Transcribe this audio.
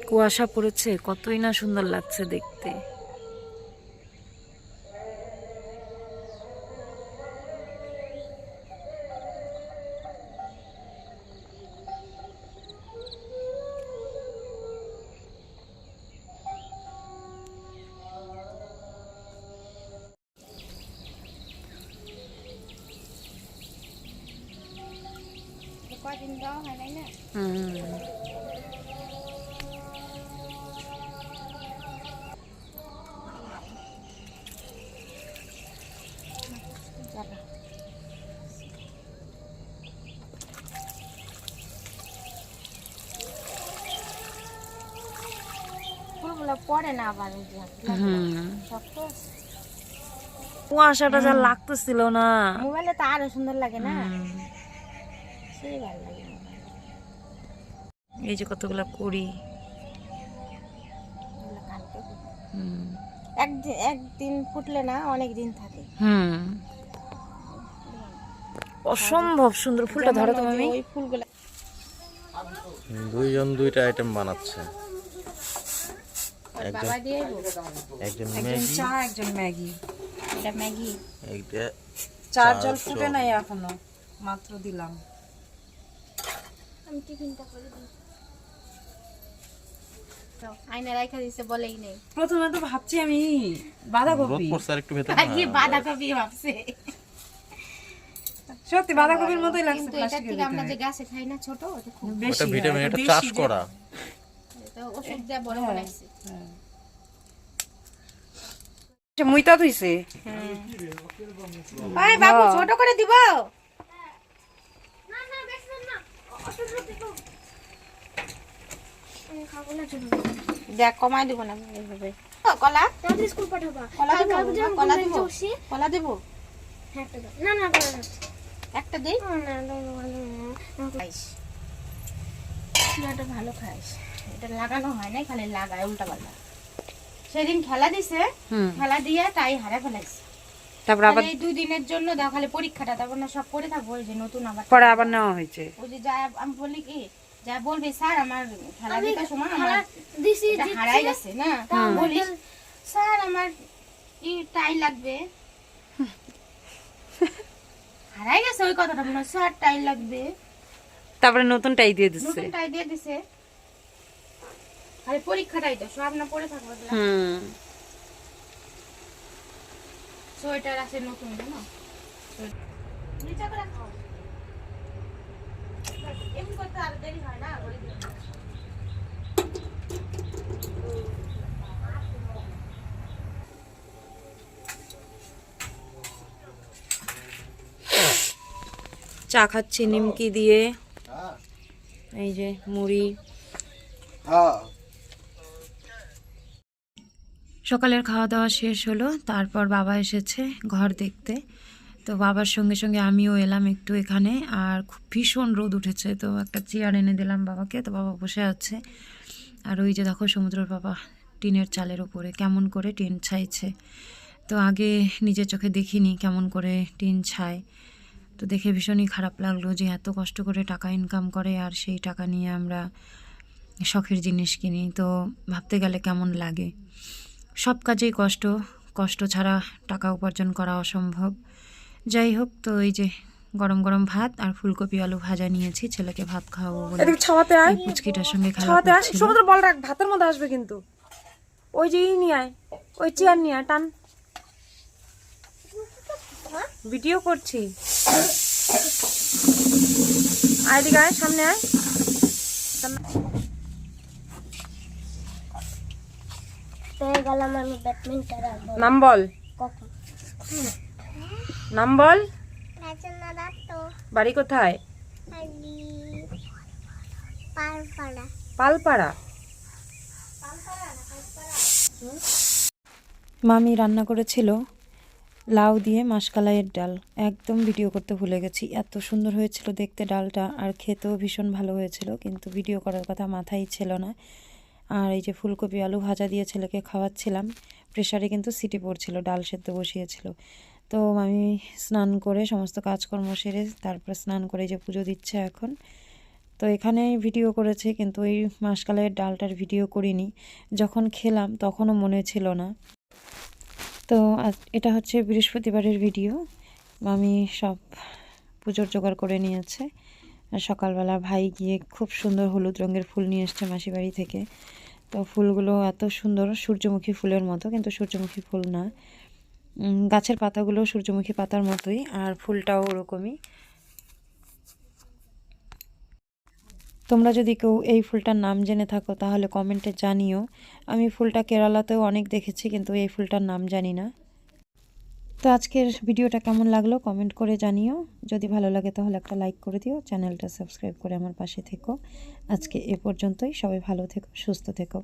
কুয়াশা পড়েছে, কতই না সুন্দর লাগছে দেখতে। পরে না আবার কুয়াশাটা যা লাগতেছিল না, মোবাইলে তো আরো সুন্দর লাগে না, সেই ভালো লাগে। এই যে কতগুলা করি, একদিন ফুটলে না অনেক দিন থাকে। অসম্ভব সুন্দর ফুলটা। ধরো তো আমি ওই ফুলগুলো দুইজন দুইটা আইটেম বানাচ্ছে, বাবা দিয়ে একজন একজন ম্যাগি, চা একজন ম্যাগি। এটা ম্যাগি, এইটা চার জল ফুটে নাই এখনো, মাত্র দিলাম। আমি টিফিনটা করে দিই। আয়না রাখা দিছে বলেই নেই। প্রথমে তো ভাবছি আমি বাঁধাকপি, রোদ পড়ছে আর একটু ভেতর কি বাঁধাকপি ভাবছে, সত্যি বাঁধাকপির মতোই লাগছে। কিন্তু এটা থেকে আমরা যে গাছে খাই না ছোট, ওটা খুব ওটা ভিটামিন, এটা চাষ করা, এটা ওষুধ দিয়ে বড় বানাইছে। মুইতা ধুইছে। ওই বাবু ছোট করে দিব না, না বেশ না, অসুখ দিব আমি খাবো না, ছোট দেখ কমাই দিব না এইভাবে। কলা তাহলে স্কুল পাঠাবা, কলা দিব, কলা দিব, কলা দিব, হ্যাঁ একটা দাও, না না কলা দাও, একটা দেই না, না খাইস এটা ভালো খাইস, এটা লাগানো হয় না, খালি লাগায় উল্টা পাল্টা। সেদিন খেলা দিছে, খেলা দিয়ে টাই হারা ফেলাইছে, তারপর আবার এই 2 দিনের জন্য দাও খালি পরীক্ষাটা, তারপর না সব পড়ে থাকবো। ওই যে নতুন পরে আবার নেওয়া হয়েছে। ওই যে যা আমি বলি কি যা বলবি স্যার আমার খেলা দেখার সময় আমার দিছি হারাই গেছে না, বলিস স্যার আমার ই টাই লাগবে, হারাই গেছে ওই কথাটা, মনে হয় স্যার টাই লাগবে, তারপরে নতুনটাই দিয়ে দিচ্ছে। নতুন টাই দিয়ে দিছে, খালি পরীক্ষাটাই তো সব না পড়ে থাকবো। সোয়েটার আছে নতুন না, নিচে করে খাও, এমনি করতে আর দেরি হয় না। চা খাচ্ছি নিমকি দিয়ে, এই যে মুড়ি। সকালের খাওয়া দাওয়া শেষ হলো, তারপর বাবা এসেছে ঘর দেখতে। তো বাবার সঙ্গে সঙ্গে আমিও এলাম একটু এখানে, আর খুব ভীষণ রোদ উঠেছে, তো একটা চেয়ার এনে দিলাম বাবাকে। তো বাবা বসে আছে, আর ওই যে দেখো সমুদ্রের বাবা টিনের চালের উপরে কেমন করে টিন ছাইছে। তো আগে নিজের চোখে দেখিনি কেমন করে টিন ছায়, তো দেখে ভীষণই খারাপ লাগলো যে এত কষ্ট করে টাকা ইনকাম করে আর সেই টাকা নিয়ে আমরা শখের জিনিস কিনি। তো ভাবতে গেলে কেমন লাগে, সব কাজেই কষ্ট, কষ্ট ছাড়া টাকা উপার্জন করা অসম্ভব। যাই হোক, তো এই যে গরম গরম ভাত আর ফুলকপি আলু ভাজা নিয়েছি, ছেলেকে ভাত খাওয়াবো বলে পুচকিটার সঙ্গে খেলা করছি। সমুদ্র বল রাখ, ভাতের মধ্যে আসবে কিন্তু। ওই যে নিয়ে আয়, ওই চেয়ার নিয়ে আয়, টান। ভিডিও করছি, আয় দিকে আয়, সামনে আয়। নাম বল, নাম বল। বাড়ি কোথায়? পালপাড়া। মামি রান্না করেছিল লাউ দিয়ে মাসকালাইয়ের ডাল, একদম ভিডিও করতে ভুলে গেছি, এত সুন্দর হয়েছিল দেখতে ডালটা, আর খেতেও ভীষণ ভালো হয়েছিল, কিন্তু ভিডিও করার কথা মাথায় ছিল না। আর এই যে ফুলকপি আলু ভাজা দিয়ে ছেলেকে খাওয়াচ্ছিলাম, প্রেসারে কিন্তু সিটি পড়ছিল, ডাল সেদ্ধ বসিয়েছিল। তো আমি স্নান করে সমস্ত কাজকর্ম সেরে তারপর স্নান করে যে পুজো দিচ্ছে এখন, তো এখানে ভিডিও করেছি, কিন্তু এই মাসকালের ডালটার ভিডিও করিনি। যখন খেলাম তখনও মনে ছিল না। তো এটা হচ্ছে বৃহস্পতিবারের ভিডিও। আমি সব পুজোর জোগাড় করে নিয়েছে। আর সকালবেলা ভাই গিয়ে খুব সুন্দর হলুদ রঙের ফুল নিয়ে এসছে মাসি বাড়ি থেকে। তো ফুলগুলো এত সুন্দর, সূর্যমুখী ফুলের মতো, কিন্তু সূর্যমুখী ফুল না। গাছের পাতাগুলো সূর্যমুখী পাতার মতোই, আর ফুলটাও ওরকমই। তোমরা যদি কেউ এই ফুলটার নাম জেনে থাকো তাহলে কমেন্টে জানিও। আমি ফুলটা কেরালাতেও অনেক দেখেছি, কিন্তু এই ফুলটার নাম জানি না। তো আজকের ভিডিওটা কেমন লাগলো কমেন্ট করে জানিও। যদি ভালো লাগে তাহলে একটা লাইক করে দিও, চ্যানেলটা সাবস্ক্রাইব করে আমার পাশে থেকো। আজকে এ পর্যন্তই। সবাই ভালো থেকো, সুস্থ থেকো।